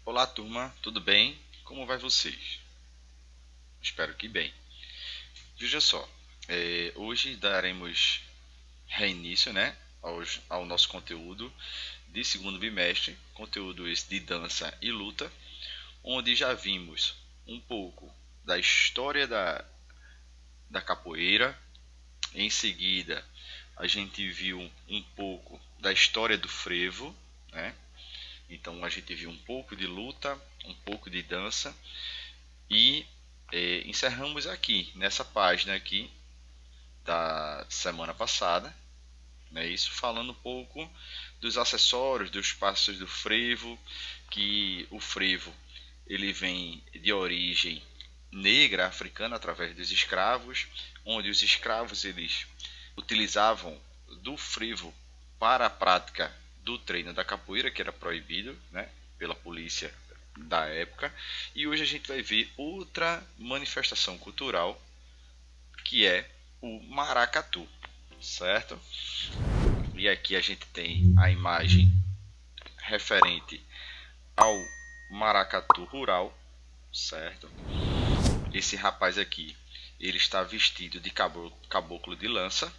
Olá, turma, tudo bem? Como vai vocês? Espero que bem. Veja só, hoje daremos reinício, né, ao nosso conteúdo de segundo bimestre, conteúdo esse de dança e luta, onde já vimos um pouco da história da capoeira. Em seguida, a gente viu um pouco da história do frevo, né? Então a gente viu um pouco de luta, um pouco de dança e encerramos aqui nessa página aqui da semana passada, né? Isso falando um pouco dos acessórios, dos passos do frevo, que o frevo ele vem de origem negra africana através dos escravos, onde os escravos eles utilizavam do frevo para a prática do treino da capoeira, que era proibido, né, pela polícia da época. E hoje a gente vai ver outra manifestação cultural, que é o maracatu, certo? E aqui a gente tem a imagem referente ao maracatu rural, certo? Esse rapaz aqui, ele está vestido de caboclo de lança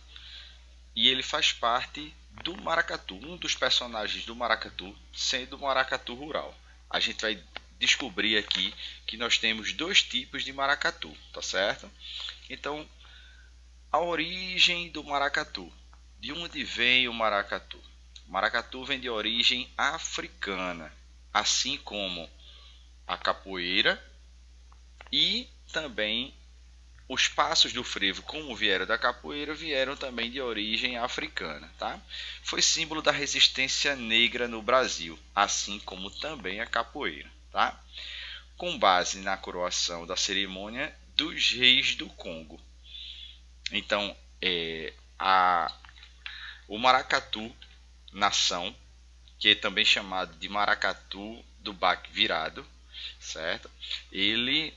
e ele faz parte do maracatu, um dos personagens do maracatu, sendo o maracatu rural. A gente vai descobrir aqui que nós temos dois tipos de maracatu, tá certo? Então, a origem do maracatu. De onde vem o maracatu? O maracatu vem de origem africana, assim como a capoeira e também os passos do frevo, como vieram da capoeira, vieram também de origem africana, tá? Foi símbolo da resistência negra no Brasil, assim como também a capoeira, tá? Com base na coroação da cerimônia dos reis do Congo. Então, o maracatu nação, que é também chamado de maracatu do baque virado, certo? Ele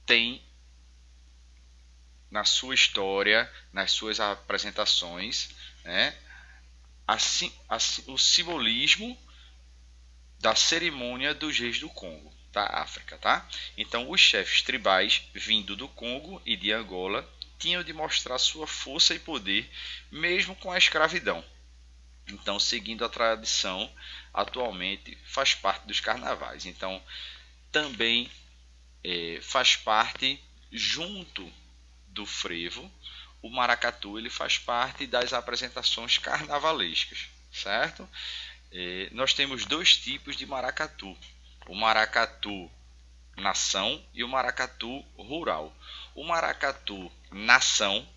tem na sua história, nas suas apresentações, né, assim, o simbolismo da cerimônia dos reis do Congo, da África, tá? Então, os chefes tribais vindo do Congo e de Angola tinham de mostrar sua força e poder, mesmo com a escravidão. Então, seguindo a tradição, atualmente faz parte dos carnavais. Então, também faz parte junto do frevo, o maracatu ele faz parte das apresentações carnavalescas, certo? Nós temos dois tipos de maracatu: o maracatu nação e o maracatu rural. O maracatu nação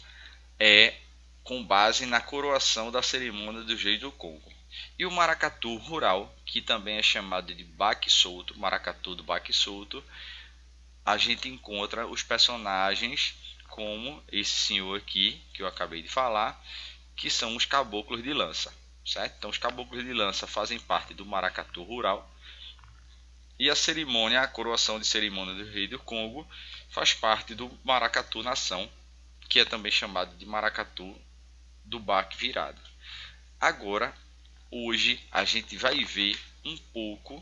é com base na coroação da cerimônia do reis do Congo. E o maracatu rural, que também é chamado de baque solto, maracatu do baque solto, a gente encontra os personagens como esse senhor aqui, que eu acabei de falar, que são os caboclos de lança, certo? Então, os caboclos de lança fazem parte do maracatu rural e a cerimônia, a coroação de cerimônia do rei do Congo, faz parte do maracatu nação, que é também chamado de maracatu do baque virado. Agora, hoje, a gente vai ver um pouco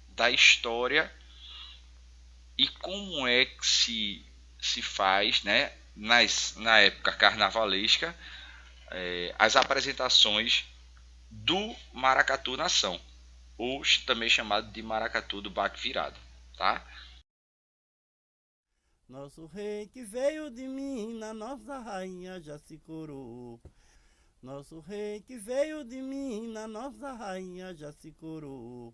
da história e como é que se faz, né, na época carnavalesca, as apresentações do maracatu nação, ou também chamado de maracatu do baque virado, tá? Nosso rei que veio de Minas, nossa rainha já se coroou. Nosso rei que veio de Minas, nossa rainha já se coroou.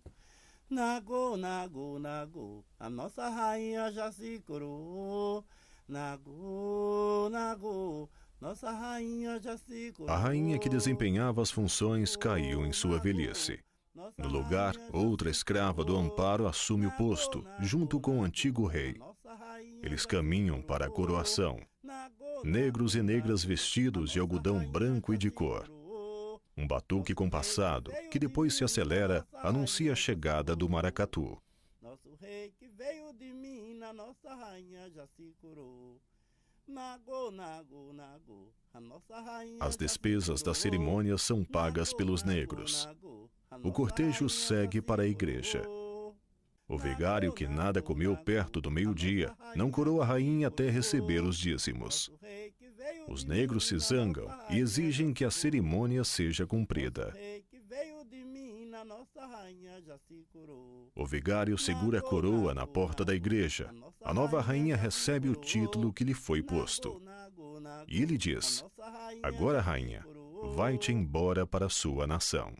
Nagô, nagô, nagô, a nossa rainha já se coroou. Nagô, nagô, nossa rainha já se A rainha que coroou. desempenhava as funções caiu em Nagô, sua nagô, velhice. nossa No lugar, rainha já outra se escrava do coroou. amparo assume o Nagô, posto, nagô, junto com o nagô, antigo a rei. nossa rainha Eles já se caminham para a coroou. coroação. Nagô, Negros e nagô, negras nagô, a vestidos de nossa algodão rainha branco e já de se cor. coroou. Um batuque Nosso rei que compassado, veio que de depois se Minas, acelera, nossa anuncia a rainha já se chegada do coroou. maracatu. Nosso rei que veio de Minas, nossa rainha já se coroou. Nagô, nagô, nagô, a nossa rainha As já se despesas da coroou. cerimônia são pagas Nagô, pelos nagô, negros. nagô, a O nossa cortejo rainha já segue se para a igreja. coroou. O vigário que nada comeu perto do meio-dia não coroa a rainha até receber os dízimos. Os negros se zangam e exigem que a cerimônia seja cumprida. O vigário segura a coroa na porta da igreja. A nova rainha recebe o título que lhe foi posto. E ele diz: agora, rainha, vai-te embora para a sua nação.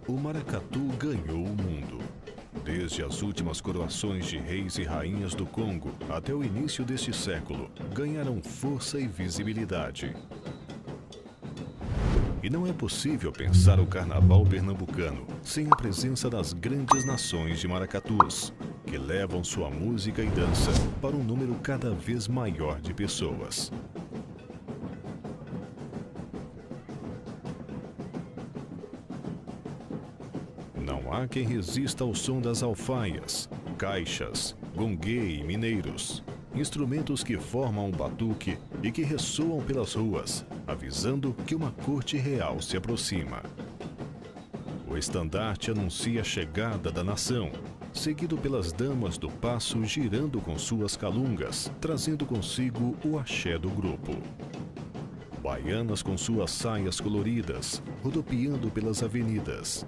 O maracatu ganhou o mundo. Desde as últimas coroações de reis e rainhas do Congo até o início deste século, ganharam força e visibilidade. E não é possível pensar o carnaval pernambucano sem a presença das grandes nações de maracatus, que levam sua música e dança para um número cada vez maior de pessoas. Não há quem resista ao som das alfaias, caixas, gongue e mineiros, instrumentos que formam um batuque e que ressoam pelas ruas, avisando que uma corte real se aproxima. O estandarte anuncia a chegada da nação, seguido pelas damas do passo girando com suas calungas, trazendo consigo o axé do grupo. Baianas com suas saias coloridas, rodopiando pelas avenidas.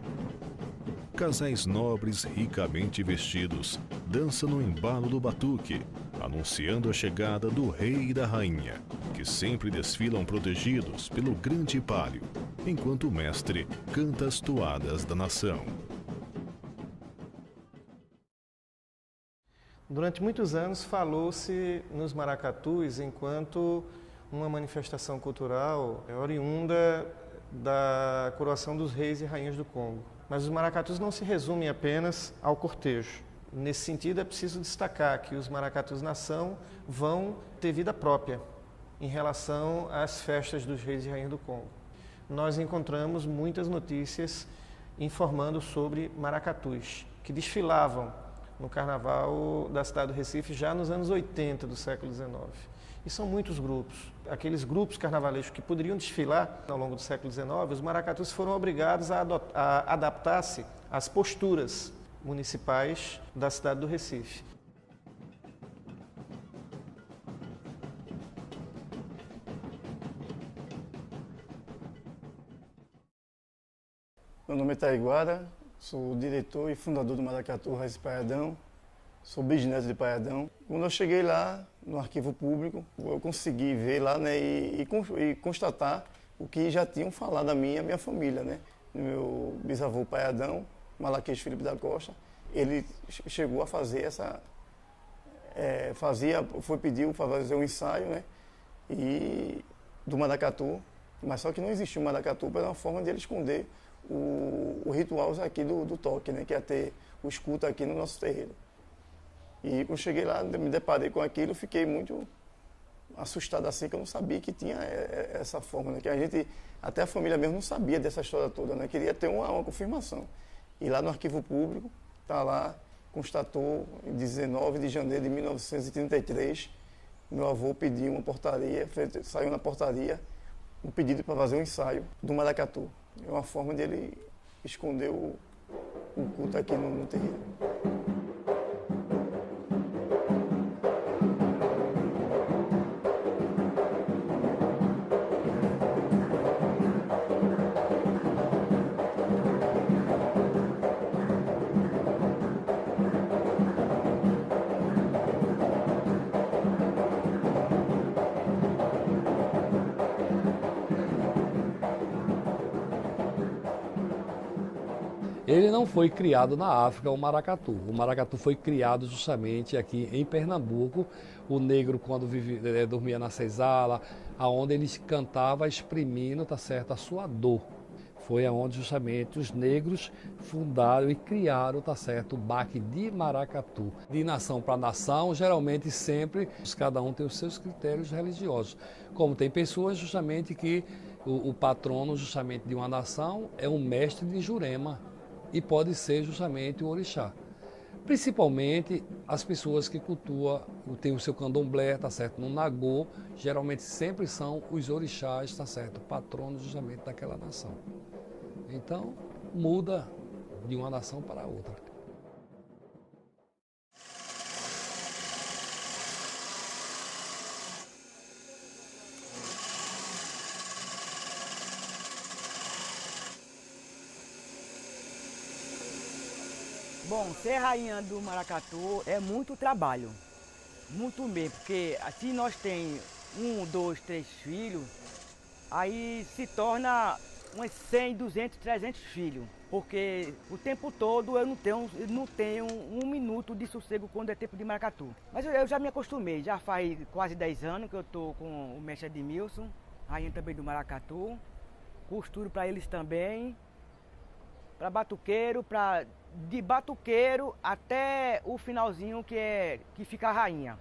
Casais nobres ricamente vestidos dançam no embalo do batuque, anunciando a chegada do rei e da rainha, que sempre desfilam protegidos pelo grande pálio, enquanto o mestre canta as toadas da nação. Durante muitos anos falou-se nos maracatus enquanto uma manifestação cultural oriunda da coroação dos reis e rainhas do Congo. Mas os maracatus não se resumem apenas ao cortejo. Nesse sentido, é preciso destacar que os maracatus nação vão ter vida própria em relação às festas dos reis e rainhas do Congo. Nós encontramos muitas notícias informando sobre maracatus, que desfilavam no carnaval da cidade do Recife já nos anos 80 do século XIX. E são muitos grupos. Aqueles grupos carnavalescos que poderiam desfilar ao longo do século XIX, os maracatus foram obrigados a adaptar-se às posturas municipais da cidade do Recife. Meu nome é Taiguara, sou diretor e fundador do Maracatu Raiz Paiadão, sou bisneto de Paiadão. Quando eu cheguei lá no arquivo público, eu consegui ver lá, né, e constatar o que já tinham falado a minha família, né? Meu bisavô Paiadão, Malaquês Felipe da Costa, ele chegou a fazer pediu para fazer um ensaio, né, e do maracatu, mas só que não existia o maracatu, era uma forma de ele esconder o ritual aqui do toque, né, que é ter o escuta aqui no nosso terreiro. E quando cheguei lá, me deparei com aquilo, fiquei muito assustado assim, que eu não sabia que tinha essa forma, né, que a gente, até a família mesmo não sabia dessa história toda, né, queria ter uma confirmação. E lá no arquivo público, está lá, constatou em 19 de janeiro de 1933, meu avô pediu uma portaria, saiu na portaria um pedido para fazer um ensaio do maracatu. É uma forma de ele esconder o culto aqui no terreiro. Ele não foi criado na África, o maracatu. O maracatu foi criado justamente aqui em Pernambuco. O negro, quando dormia na senzala, aonde ele cantava exprimindo, tá certo, a sua dor. Foi onde justamente os negros fundaram e criaram, tá certo, o baque de maracatu. De nação para nação, geralmente sempre, cada um tem os seus critérios religiosos. Como tem pessoas justamente que o patrono justamente de uma nação é um mestre de Jurema e pode ser justamente o orixá. Principalmente as pessoas que cultuam, tem o seu candomblé, tá certo, no nagô, geralmente sempre são os orixás, tá certo, patronos justamente daquela nação. Então, muda de uma nação para a outra. Bom, ser rainha do maracatu é muito trabalho, muito mesmo, porque assim nós temos 1, 2, 3 filhos, aí se torna uns 100, 200, 300 filhos, porque o tempo todo eu não tenho um minuto de sossego quando é tempo de maracatu. Mas eu já me acostumei, já faz quase 10 anos que eu estou com o mestre Edmilson, rainha também do maracatu, costuro para eles também, para batuqueiro, de batuqueiro até o finalzinho que fica a rainha.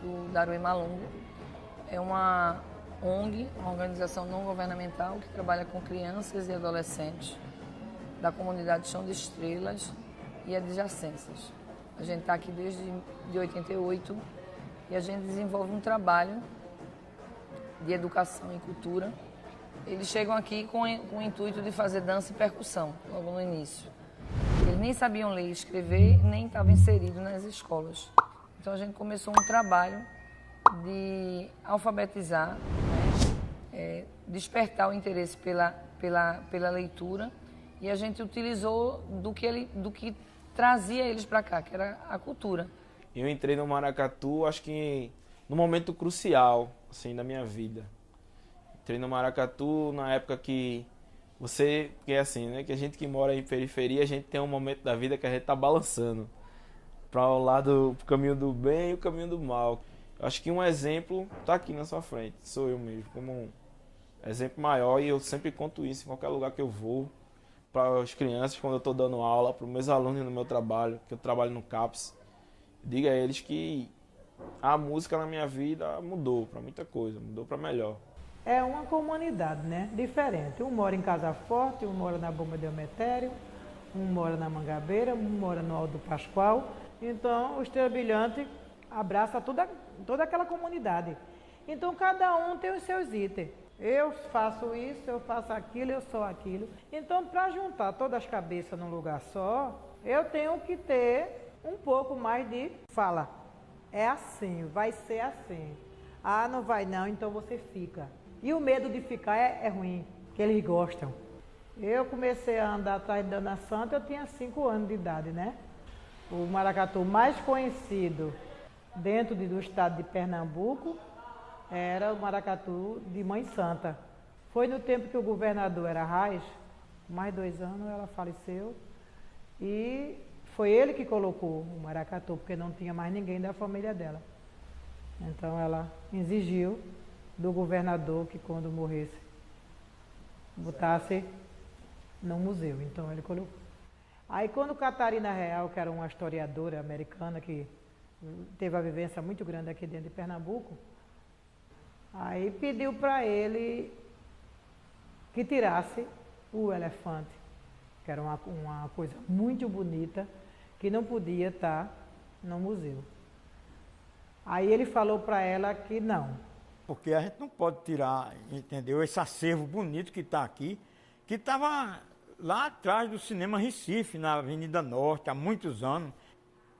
Do Daruê Malungo. É uma ONG, uma organização não governamental que trabalha com crianças e adolescentes da comunidade Chão de Estrelas e adjacências. A gente está aqui desde 88 e a gente desenvolve um trabalho de educação e cultura. Eles chegam aqui com o intuito de fazer dança e percussão, logo no início. Eles nem sabiam ler e escrever, nem estavam inseridos nas escolas. Então a gente começou um trabalho de alfabetizar, despertar o interesse pela leitura, e a gente utilizou do que trazia eles para cá, que era a cultura. Eu entrei no maracatu, acho que num momento crucial assim, da minha vida. Entrei no maracatu na época que é assim, né, que a gente que mora em periferia, a gente tem um momento da vida que a gente tá balançando para o lado, pro caminho do bem e o caminho do mal. Acho que um exemplo está aqui na sua frente, sou eu mesmo, como um exemplo maior, e eu sempre conto isso em qualquer lugar que eu vou, para as crianças, quando eu estou dando aula, para os meus alunos no meu trabalho, que eu trabalho no CAPS, diga a eles que a música na minha vida mudou para muita coisa, mudou para melhor. É uma comunidade, né? Diferente. Um mora em Casa Forte, um mora na Bomba de Eumetério, um mora na Mangabeira, um mora no Alto Pascoal. Então, o Estrela Brilhante abraça toda aquela comunidade. Então, cada um tem os seus itens. Eu faço isso, eu faço aquilo, eu sou aquilo. Então, para juntar todas as cabeças num lugar só, eu tenho que ter um pouco mais de fala. É assim, vai ser assim. Ah, não vai não, então você fica. E o medo de ficar é ruim, que eles gostam. Eu comecei a andar atrás da Dona Santa, eu tinha 5 anos de idade, né? O maracatu mais conhecido dentro do estado de Pernambuco era o maracatu de Mãe Santa. Foi no tempo que o governador era Reis, mais 2 anos ela faleceu, e foi ele que colocou o maracatu, porque não tinha mais ninguém da família dela. Então ela exigiu do governador que quando morresse botasse no museu, então ele colocou. Aí quando Catarina Real, que era uma historiadora americana que teve a vivência muito grande aqui dentro de Pernambuco, aí pediu para ele que tirasse o elefante, que era uma coisa muito bonita, que não podia estar no museu. Aí ele falou para ela que não. Porque a gente não pode tirar, entendeu, esse acervo bonito que está aqui, que estava lá atrás do Cinema Recife, na Avenida Norte, há muitos anos.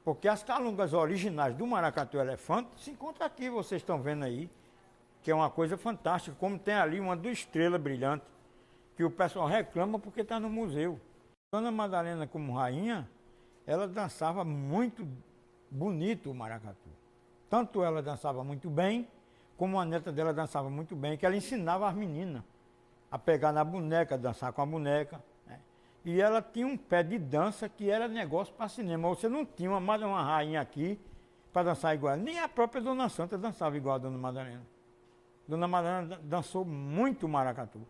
Porque as calungas originais do Maracatu Elefante se encontram aqui, vocês estão vendo aí, que é uma coisa fantástica, como tem ali uma do Estrela Brilhante, que o pessoal reclama porque está no museu. Dona Madalena, como rainha, ela dançava muito bonito o maracatu. Tanto ela dançava muito bem, como a neta dela dançava muito bem, que ela ensinava as meninas a pegar na boneca, dançar com a boneca. Né? E ela tinha um pé de dança que era negócio para cinema. Você não tinha uma rainha aqui para dançar igual ela. Nem a própria Dona Santa dançava igual a Dona Madalena. Dona Madalena dançou muito maracatu.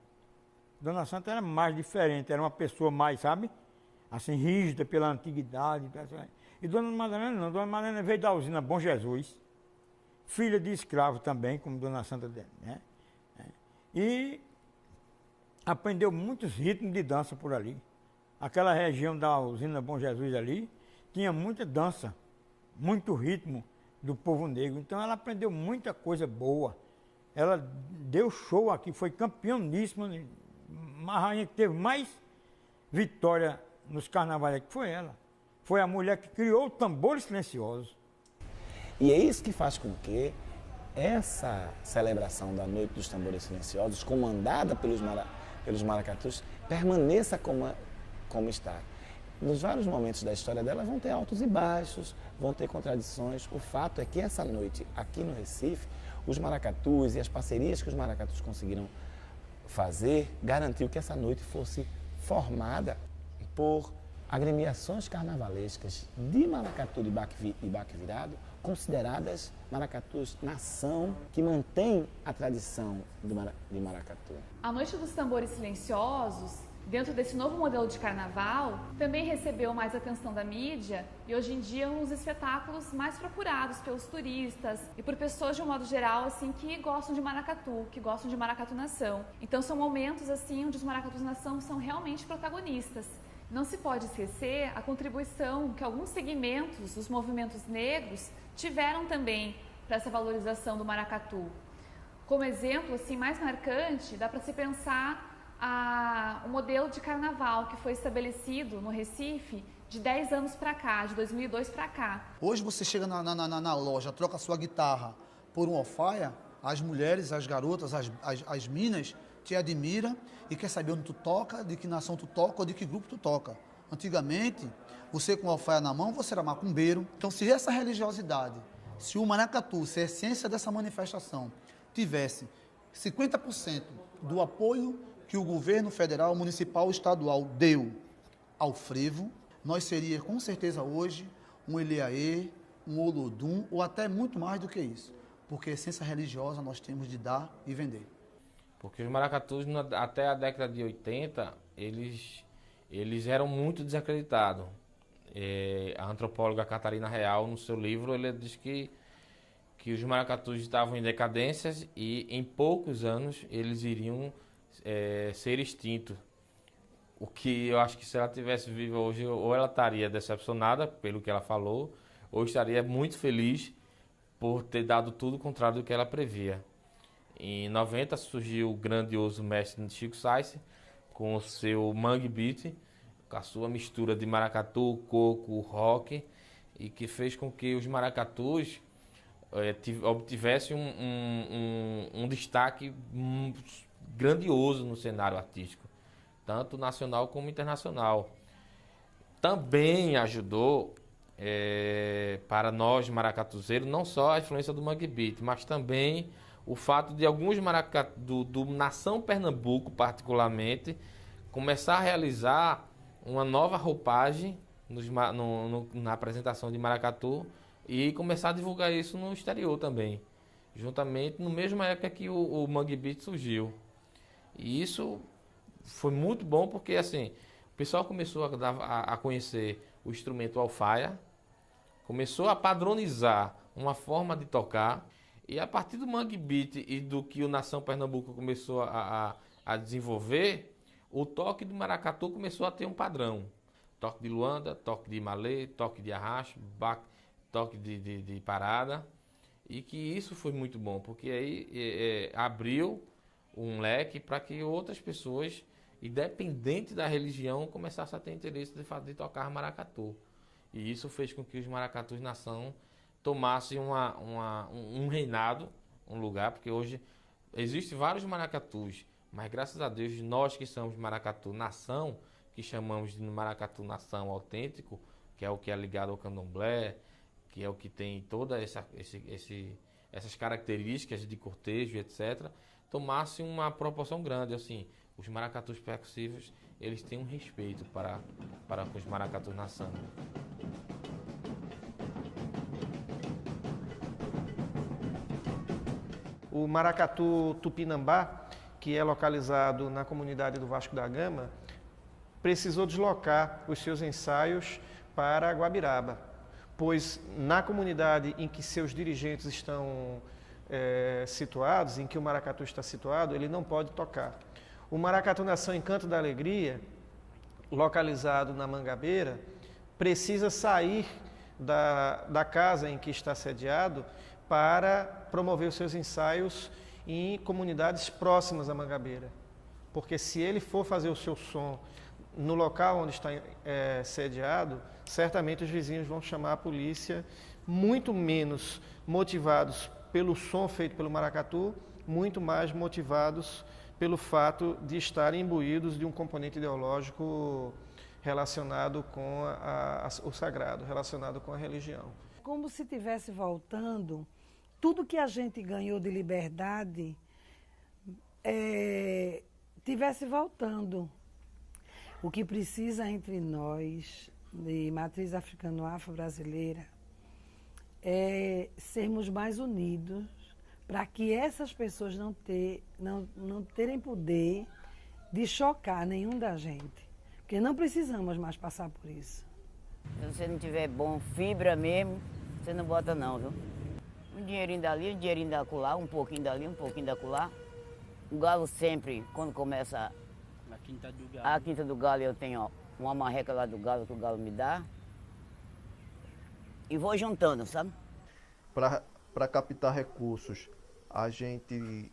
Dona Santa era mais diferente, era uma pessoa mais, sabe? Assim, rígida pela antiguidade. E Dona Madalena não, Dona Madalena veio da usina Bom Jesus, filha de escravo também, como Dona Santa, né? E aprendeu muitos ritmos de dança por ali. Aquela região da usina Bom Jesus ali, tinha muita dança, muito ritmo do povo negro. Então ela aprendeu muita coisa boa. Ela deu show aqui, foi campeoníssima, uma rainha que teve mais vitória nos carnavais aqui foi ela. Foi a mulher que criou o tambor silencioso. E é isso que faz com que essa celebração da Noite dos Tambores Silenciosos, comandada pelos maracatus, permaneça como está. Nos vários momentos da história dela vão ter altos e baixos, vão ter contradições. O fato é que essa noite, aqui no Recife, os maracatus e as parcerias que os maracatus conseguiram fazer, garantiu que essa noite fosse formada por agremiações carnavalescas de maracatu de baque virado, consideradas maracatus nação, que mantém a tradição de maracatu. A Noite dos Tambores Silenciosos, dentro desse novo modelo de carnaval, também recebeu mais atenção da mídia e hoje em dia é um dos espetáculos mais procurados pelos turistas e por pessoas de um modo geral assim que gostam de maracatu, que gostam de maracatu nação. Então são momentos assim onde os maracatus nação são realmente protagonistas. Não se pode esquecer a contribuição que alguns segmentos dos movimentos negros tiveram também para essa valorização do maracatu. Como exemplo assim mais marcante, dá para se pensar o modelo de carnaval que foi estabelecido no Recife de 10 anos para cá, de 2002 para cá. Hoje você chega na loja, troca a sua guitarra por um alfaia, as mulheres, as garotas, as minas te admiram e quer saber onde tu toca, de que nação tu toca ou de que grupo tu toca. Antigamente, você com a alfaia na mão, você era macumbeiro. Então, se essa religiosidade, se o maracatu, se a essência dessa manifestação tivesse 50% do apoio que o governo federal, municipal, estadual deu ao frevo, nós seríamos com certeza hoje um Eliaê, um Olodum ou até muito mais do que isso, porque a essência religiosa nós temos de dar e vender. Porque os maracatus, até a década de 80, eles eram muito desacreditados. A antropóloga Catarina Real, no seu livro, ele diz que os maracatus estavam em decadências e em poucos anos eles iriam ser extintos. O que eu acho que se ela tivesse viva hoje, ou ela estaria decepcionada pelo que ela falou, ou estaria muito feliz por ter dado tudo o contrário do que ela previa. Em 90 surgiu o grandioso mestre Chico Sainz com o seu Mangue Beat, com a sua mistura de maracatu, coco, rock, e que fez com que os maracatus obtivessem um destaque grandioso no cenário artístico, tanto nacional como internacional. Também ajudou para nós maracatuzeiros não só a influência do Mangue Beat, mas também o fato de alguns maracatus do Nação Pernambuco particularmente começar a realizar uma nova roupagem na apresentação de maracatu e começar a divulgar isso no exterior também, juntamente no mesma época que o Mangue Beat surgiu. E isso foi muito bom porque assim, o pessoal começou a conhecer o instrumento alfaia, começou a padronizar uma forma de tocar, e a partir do Mangue Beat e do que o Nação Pernambuco começou a desenvolver, o toque do maracatu começou a ter um padrão. Toque de luanda, toque de malê, toque de arrasto, toque de parada. E que isso foi muito bom, porque aí abriu um leque para que outras pessoas, independente da religião, começassem a ter interesse de tocar maracatu. E isso fez com que os maracatus nação tomassem um reinado, um lugar, porque hoje existem vários maracatus, mas graças a Deus nós que somos maracatu nação, que chamamos de maracatu nação autêntico, que é o que é ligado ao candomblé, que é o que tem todas essas características de cortejo, etc., tomasse uma proporção grande. Assim, os maracatus percussivos, eles têm um respeito para com os maracatus na samba. O maracatu Tupinambá, que é localizado na comunidade do Vasco da Gama, precisou deslocar os seus ensaios para Guabiraba, pois na comunidade em que seus dirigentes estão situados, em que o maracatu está situado, ele não pode tocar. O Maracatu Nação Encanto da Alegria, localizado na Mangabeira, precisa sair da casa em que está sediado para promover os seus ensaios em comunidades próximas à Mangabeira. Porque se ele for fazer o seu som no local onde está sediado, certamente os vizinhos vão chamar a polícia, muito menos motivados pelo som feito pelo maracatu, muito mais motivados pelo fato de estarem imbuídos de um componente ideológico relacionado com o sagrado, relacionado com a religião. Como se estivesse voltando, tudo que a gente ganhou de liberdade estivesse voltando. O que precisa entre nós, de matriz africano-afro-brasileira, é sermos mais unidos para que essas pessoas não terem poder de chocar nenhum da gente. Porque não precisamos mais passar por isso. Se você não tiver bom, fibra mesmo, você não bota não, viu? Um dinheirinho dali, um dinheirinho da acolá, um pouquinho dali, um pouquinho da acolá. O galo sempre, quando começa a quinta do galo, eu tenho ó, uma marreca lá do galo que o galo me dá. E vou juntando, sabe? Para captar recursos, a gente,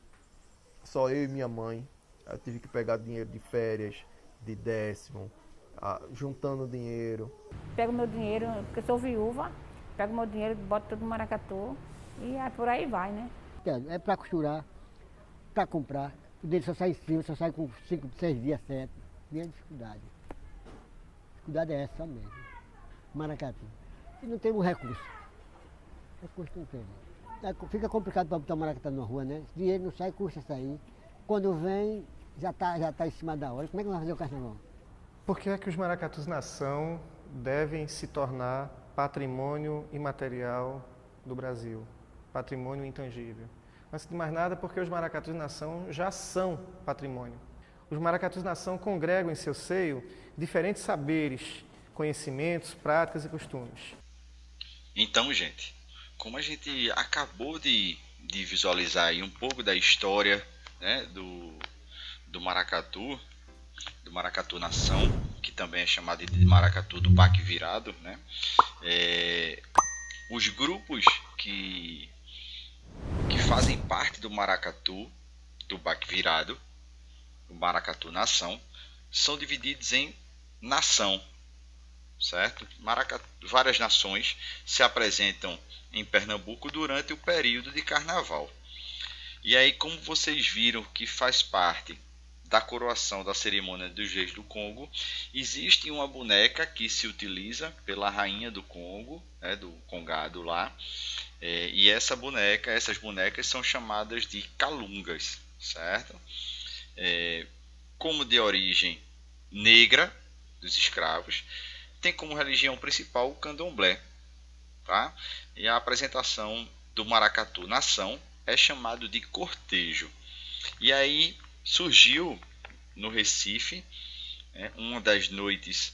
só eu e minha mãe, eu tive que pegar dinheiro de férias, de décimo, juntando dinheiro. Pego meu dinheiro, porque eu sou viúva, pego meu dinheiro, boto tudo no maracatu e por aí vai, né? É para costurar, para comprar. O dele só sai em cima, só sai com 5, 6 dias, 7. E a dificuldade. A dificuldade é essa mesmo. Maracatu. E não temos recurso. Recurso não tem. Fica complicado para botar o maracatu na rua, né? Esse dinheiro não sai, custa sair. Quando vem, já tá em cima da hora. Como é que vai fazer o carnaval? Por que é que os maracatus nação devem se tornar patrimônio imaterial do Brasil? Patrimônio intangível. Antes de mais nada, porque os maracatus nação já são patrimônio. Os maracatus nação congregam em seu seio diferentes saberes, conhecimentos, práticas e costumes. Então, gente, como a gente acabou de visualizar aí um pouco da história, né, do maracatu nação, que também é chamado de maracatu do baque virado, né? Os grupos que fazem parte do maracatu do baque virado, o maracatu nação, são divididos em nação, certo? Várias nações se apresentam em Pernambuco durante o período de carnaval. E aí, como vocês viram que faz parte da coroação da cerimônia dos Reis do Congo, existe uma boneca que se utiliza pela rainha do Congo, né, do Congado lá, e essas bonecas são chamadas de calungas, certo? Como de origem negra dos escravos, tem como religião principal o candomblé, tá? E a apresentação do maracatu nação é chamado de cortejo. E aí surgiu no Recife, uma das noites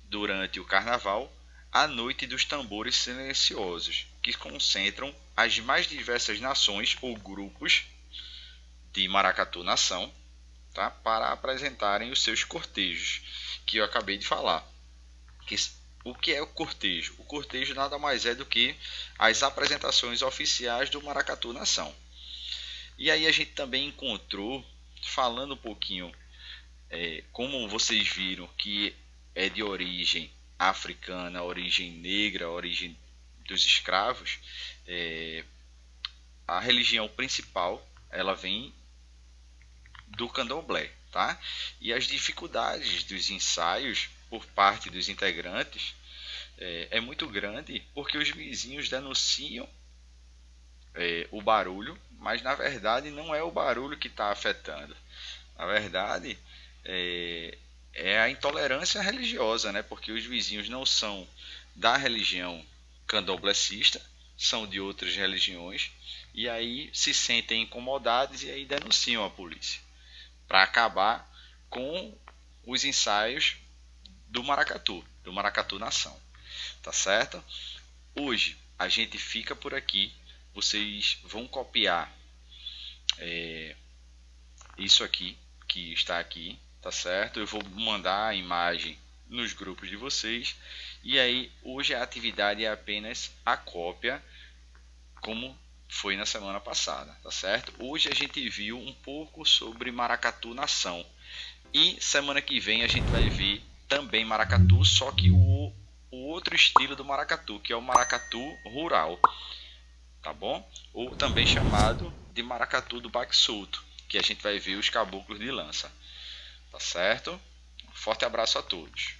durante o carnaval, a Noite dos Tambores Silenciosos, que concentram as mais diversas nações ou grupos de maracatu nação, tá? Para apresentarem os seus cortejos, que eu acabei de falar. O que é o cortejo? O cortejo nada mais é do que as apresentações oficiais do maracatu nação. E aí a gente também encontrou, falando um pouquinho, como vocês viram, que é de origem africana, origem negra, origem dos escravos, a religião principal ela vem do candomblé, tá? E as dificuldades dos ensaios por parte dos integrantes é muito grande porque os vizinhos denunciam o barulho, mas na verdade não é o barulho que está afetando. Na verdade, é a intolerância religiosa, né? Porque os vizinhos não são da religião candomblessista, são de outras religiões, e aí se sentem incomodados e aí denunciam a polícia para acabar com os ensaios do Maracatu Nação. Tá certo? Hoje a gente fica por aqui. Vocês vão copiar isso aqui, que está aqui, tá certo? Eu vou mandar a imagem nos grupos de vocês. E aí, hoje a atividade é apenas a cópia, como foi na semana passada, tá certo? Hoje a gente viu um pouco sobre Maracatu Nação. E semana que vem a gente vai ver também maracatu, só que o outro estilo do maracatu, que é o maracatu rural, tá bom? Ou também chamado de maracatu do baque solto, que a gente vai ver os caboclos de lança, tá certo? Forte abraço a todos.